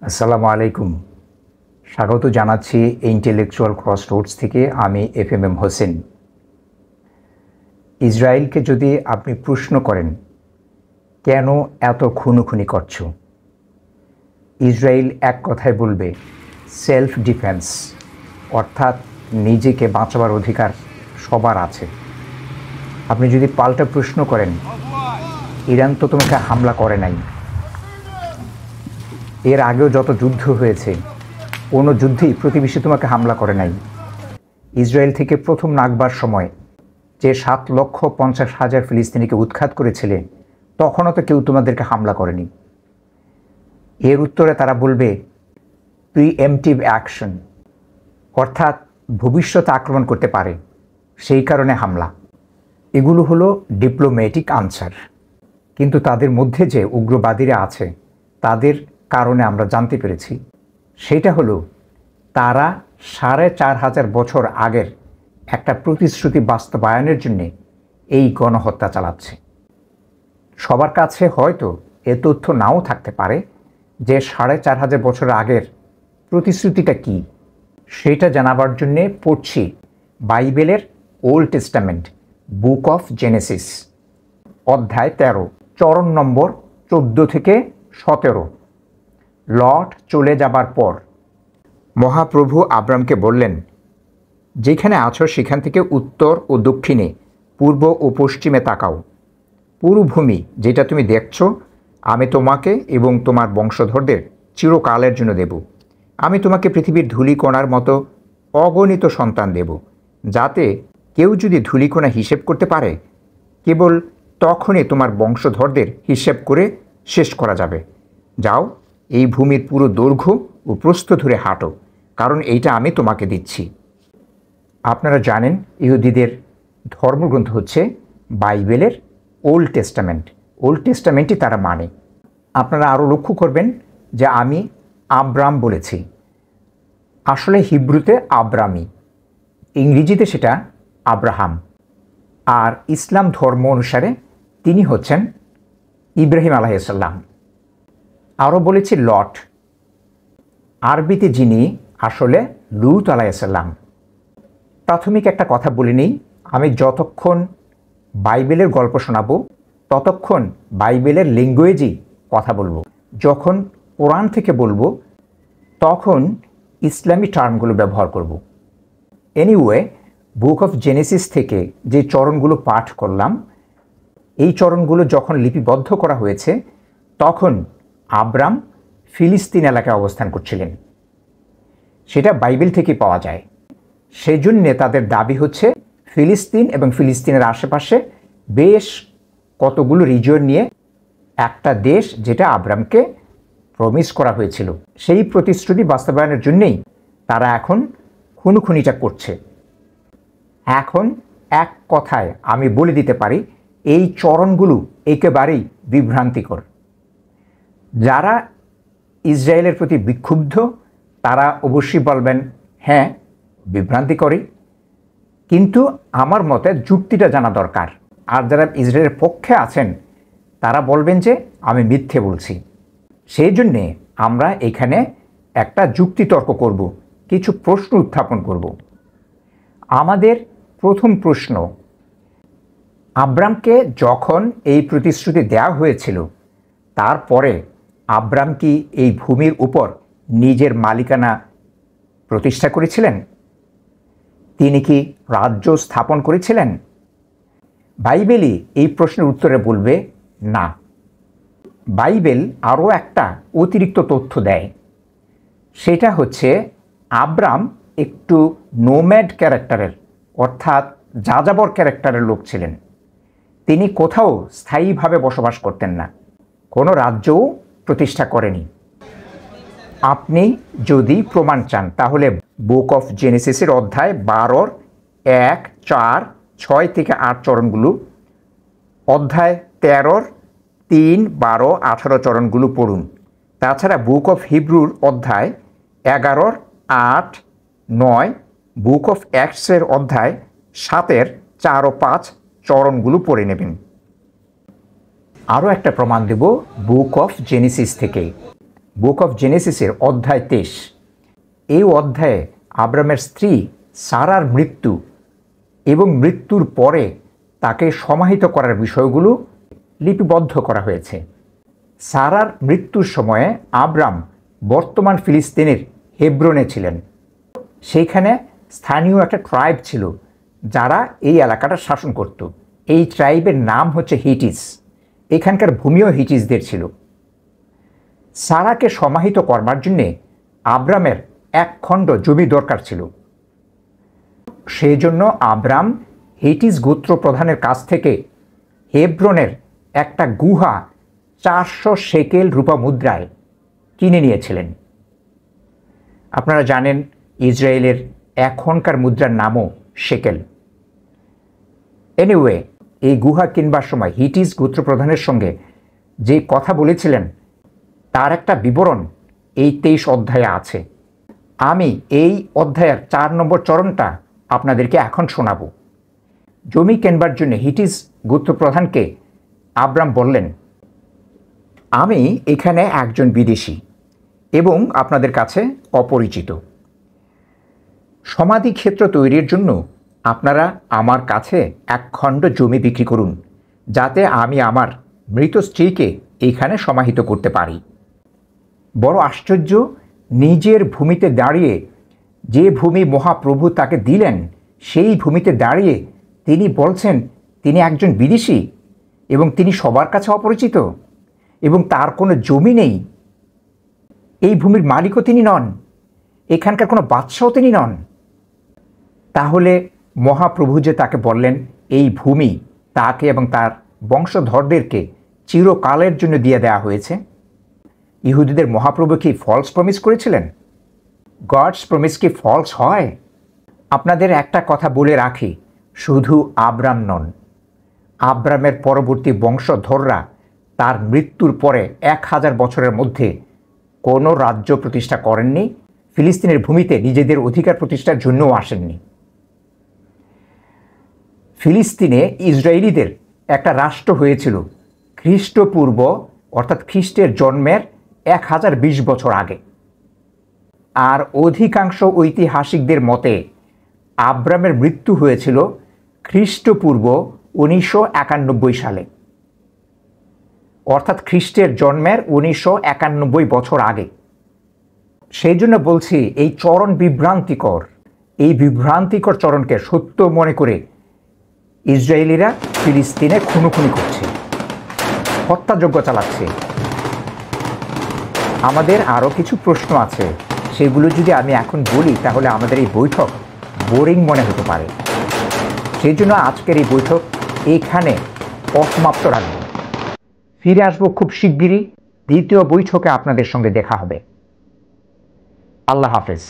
আসসালামু আলাইকুম। স্বাগত জানাচ্ছি ইন্টেলেকচুয়াল ক্রসরোডস থেকে। আমি এফএমএম হোসেন। ইসরায়েলকে যদি আপনি প্রশ্ন করেন কেন এত খুনোখুনি করছো, ইসরায়েল এক কথায় বলবে সেলফ ডিফেন্স, অর্থাৎ নিজেকে বাঁচাবার অধিকার সবার আছে। আপনি যদি পাল্টা প্রশ্ন করেন, ইরান তো তোমাকে হামলা করে নাই, এর আগেও যত যুদ্ধ হয়েছে কোনো যুদ্ধেই প্রতিবেশী তোমাকে হামলা করে নাই। ইসরায়েল থেকে প্রথম নাগবার সময় যে 7,50,000 ফিলিস্তিনিকে উৎখাত করেছিলে, তখনও তো কেউ তোমাদেরকে হামলা করেনি। এর উত্তরে তারা বলবে প্রিএমটিভ অ্যাকশন, অর্থাৎ ভবিষ্যতে আক্রমণ করতে পারে, সেই কারণে হামলা। এগুলো হলো ডিপ্লোম্যাটিক আনসার। কিন্তু তাদের মধ্যে যে উগ্রবাদীরা আছে তাদের কারণে আমরা জানতে পেরেছি, সেটা হলো তারা 4,500 বছর আগের একটা প্রতিশ্রুতি বাস্তবায়নের জন্যে এই গণহত্যা চালাচ্ছে। সবার কাছে হয়তো এ তথ্য নাও থাকতে পারে যে 4,500 বছর আগের প্রতিশ্রুতিটা কি। সেটা জানাবার জন্যে পড়ছি বাইবেলের old testament, book of Genesis, অধ্যায় 13, চরণ নম্বর 14 থেকে 17। লট চলে যাবার পর মহাপ্রভু আব্রামকে বললেন, যেখানে আছো সেখান থেকে উত্তর ও দক্ষিণে, পূর্ব ও পশ্চিমে তাকাও। পুরো ভূমি যেটা তুমি দেখছো আমি তোমাকে এবং তোমার বংশধরদের চিরকালের জন্য দেব। আমি তোমাকে পৃথিবীর ধূলিকণার মতো অগণিত সন্তান দেব, যাতে কেউ যদি ধূলিকণা হিসেব করতে পারে, কেবল তখনই তোমার বংশধরদের হিসেব করে শেষ করা যাবে। যাও, এই ভূমির পুরো দৈর্ঘ্য ও প্রস্থ ধরে হাঁটো, কারণ এইটা আমি তোমাকে দিচ্ছি। আপনারা জানেন ইহুদিদের ধর্মগ্রন্থ হচ্ছে বাইবেলের ওল্ড টেস্টামেন্ট। ওল্ড টেস্টামেন্টই তারা মানে। আপনারা আরও লক্ষ্য করবেন যে আমি আব্রাম বলেছি, আসলে হিব্রুতে আব্রামি, ইংরেজিতে সেটা আব্রাহাম। আর ইসলাম ধর্ম অনুসারে তিনি হচ্ছেন ইব্রাহিম আলাইহিসসালাম। আরও বলেছি লট, আরবিতে যিনি আসলে লূত আলাইহিসসালাম। প্রাথমিক একটা কথা বলে নিই, আমি যতক্ষণ বাইবেলের গল্প শোনাবো ততক্ষণ বাইবেলের ল্যাঙ্গুয়েজেই কথা বলবো। যখন কোরআন থেকে বলবো তখন ইসলামী টার্মগুলো ব্যবহার করব। এনিওয়ে, বুক অফ জেনেসিস থেকে যে চরণগুলো পাঠ করলাম, এই চরণগুলো যখন লিপিবদ্ধ করা হয়েছে তখন আব্রাম ফিলিস্তিন এলাকায় অবস্থান করছিলেন। সেটা বাইবেল থেকে পাওয়া যায়। সেই জন্যে তাদের দাবি হচ্ছে ফিলিস্তিন এবং ফিলিস্তিনের আশেপাশে বেশ কতগুলো রিজিয়ন নিয়ে একটা দেশ, যেটা আব্রামকে প্রমিস করা হয়েছিল। সেই প্রতিশ্রুতি বাস্তবায়নের জন্যেই তারা এখন খুনোখুনিটা করছে। এখন এক কথায় আমি বলে দিতে পারি, এই চরণগুলো একেবারেই বিভ্রান্তিকর। যারা ইসরায়েলের প্রতি বিক্ষুব্ধ তারা অবশ্যই বলবেন হ্যাঁ বিভ্রান্তিকরই, কিন্তু আমার মতে যুক্তিটা জানা দরকার। আর যারা ইসরায়েলের পক্ষে আছেন তারা বলবেন যে আমি মিথ্যে বলছি। সেই জন্যে আমরা এখানে একটা যুক্তিতর্ক করব, কিছু প্রশ্ন উত্থাপন করব। আমাদের প্রথম প্রশ্ন, আব্রামকে যখন এই প্রতিশ্রুতি দেওয়া হয়েছিল তারপরে আব্রাম কি এই ভূমির উপর নিজের মালিকানা প্রতিষ্ঠা করেছিলেন? তিনি কি রাজ্য স্থাপন করেছিলেন? বাইবেলই এই প্রশ্নের উত্তরে বলবে না। বাইবেল আরও একটা অতিরিক্ত তথ্য দেয়, সেটা হচ্ছে আব্রাম একটু নোম্যাড ক্যারেক্টারের, অর্থাৎ যাযাবর ক্যারেক্টারের লোক ছিলেন। তিনি কোথাও স্থায়ীভাবে বসবাস করতেন না, কোনো রাজ্যও প্রতিষ্ঠা করেনি। আপনি যদি প্রমাণ চান তাহলে বুক অফ জেনেসিসের অধ্যায় 12, 1, 4, 6 থেকে 8 চরণগুলো, অধ্যায় 13, 3, 12, 18 চরণগুলো পড়ুন। তাছাড়া বুক অফ হিব্রুর অধ্যায় 11, 8, 9, বুক অফ অ্যাক্টসের অধ্যায় 7, 4 ও 5 চরণগুলো পড়ে নেবেন। আরও একটা প্রমাণ দেব বুক অফ জেনেসিস থেকে। বুক অফ জেনেসিসের অধ্যায় 23। এই অধ্যায়ে আব্রামের স্ত্রী সারার মৃত্যু এবং মৃত্যুর পরে তাকে সমাহিত করার বিষয়গুলো লিপিবদ্ধ করা হয়েছে। সারার মৃত্যুর সময়ে আব্রাম বর্তমান ফিলিস্তিনের হেব্রনে ছিলেন। সেইখানে স্থানীয় একটা ট্রাইব ছিল যারা এই এলাকাটা শাসন করত। এই ট্রাইবের নাম হচ্ছে হিটিস। এখানকার ভূমিও হিটিসদের ছিল। সারাকে সমাহিত করবার জন্যে আব্রামের এক খণ্ড জমি দরকার ছিল। সেই জন্য আব্রাম হিটিস গোত্র প্রধানের কাছ থেকে হেব্রনের একটা গুহা 400 শেকেল রূপা মুদ্রায় কিনে নিয়েছিলেন। আপনারা জানেন ইসরায়েলের এখনকার মুদ্রার নামও শেকেল। এনিওয়ে, এই গুহা কিনবার সময় হিটিস গোত্রপ্রধানের সঙ্গে যে কথা বলেছিলেন তার একটা বিবরণ এই 23 অধ্যায়ে আছে। আমি এই অধ্যায়ের 4 নম্বর চরণটা আপনাদেরকে এখন শোনাব। জমি কেনবার জন্য হিটিস গোত্রপ্রধানকে আব্রাম বললেন, আমি এখানে একজন বিদেশি এবং আপনাদের কাছে অপরিচিত। সমাধিক্ষেত্র তৈরির জন্য আপনারা আমার কাছে এক খণ্ড জমি বিক্রি করুন, যাতে আমি আমার মৃত স্ত্রীকে এইখানে সমাহিত করতে পারি। বড় আশ্চর্য, নিজের ভূমিতে দাঁড়িয়ে, যে ভূমি মহাপ্রভু তাকে দিলেন সেই ভূমিতে দাঁড়িয়ে তিনি বলছেন তিনি একজন বিদেশি এবং তিনি সবার কাছে অপরিচিত এবং তার কোনো জমি নেই। এই ভূমির মালিকও তিনি নন, এখানকার কোনো বাদশাও তিনি নন। তাহলে মহাপ্রভু যে তাকে বললেন এই ভূমি তাকে এবং তার বংশধরদেরকে চিরকালের জন্য দিয়ে দেওয়া হয়েছে, ইহুদিদের মহাপ্রভু কি ফলস প্রমিস করেছিলেন? গডস প্রমিস কি ফলস হয়? আপনাদের একটা কথা বলে রাখি, শুধু আব্রাম নন, আব্রামের পরবর্তী বংশধররা তার মৃত্যুর পরে 1000 বছরের মধ্যে কোনো রাজ্য প্রতিষ্ঠা করেননি, ফিলিস্তিনের ভূমিতে নিজেদের অধিকার প্রতিষ্ঠার জন্যও আসেননি। ফিলিস্তিনে ইসরায়েলিদের একটা রাষ্ট্র হয়েছিল খ্রিস্টপূর্ব অর্থাৎ খ্রিস্টের জন্মের 1020 বছর আগে। আর অধিকাংশ ঐতিহাসিকদের মতে আব্রামের মৃত্যু হয়েছিল খ্রিস্টপূর্ব 1991 সালে, অর্থাৎ খ্রিস্টের জন্মের 1991 বছর আগে। সেই জন্য বলছি এই চরণ বিভ্রান্তিকর। এই বিভ্রান্তিকর চরণকে সত্য মনে করে ইসরায়েলিরা ফিলিস্তিনে খুনোখুনি করছে, হত্যাযজ্ঞ চালাচ্ছে। আমাদের আরও কিছু প্রশ্ন আছে, সেগুলো যদি আমি এখন বলি তাহলে আমাদের এই বৈঠক বোরিং মনে হতে পারে। সেই জন্য আজকের এই বৈঠক এইখানে অসমাপ্ত রাখব। ফিরে আসবো খুব শিগগিরই। দ্বিতীয় বৈঠকে আপনাদের সঙ্গে দেখা হবে। আল্লাহ হাফেজ।